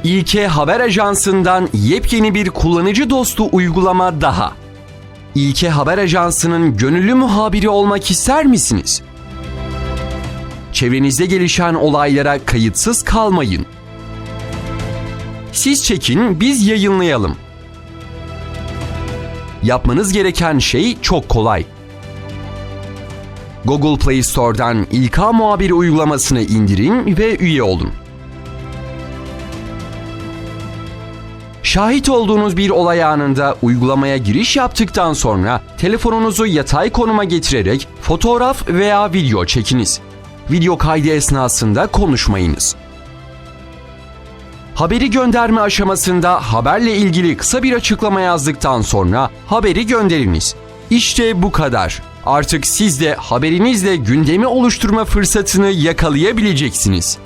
İlke Haber Ajansı'ndan yepyeni bir kullanıcı dostu uygulama daha. İlke Haber Ajansı'nın gönüllü muhabiri olmak ister misiniz? Çevrenizde gelişen olaylara kayıtsız kalmayın. Siz çekin, biz yayınlayalım. Yapmanız gereken şey çok kolay. Google Play Store'dan İlk Muhabiri uygulamasını indirin ve üye olun. Şahit olduğunuz bir olay anında uygulamaya giriş yaptıktan sonra telefonunuzu yatay konuma getirerek fotoğraf veya video çekiniz. Video kaydı esnasında konuşmayınız. Haberi gönderme aşamasında haberle ilgili kısa bir açıklama yazdıktan sonra haberi gönderiniz. İşte bu kadar. Artık siz de haberinizle gündemi oluşturma fırsatını yakalayabileceksiniz.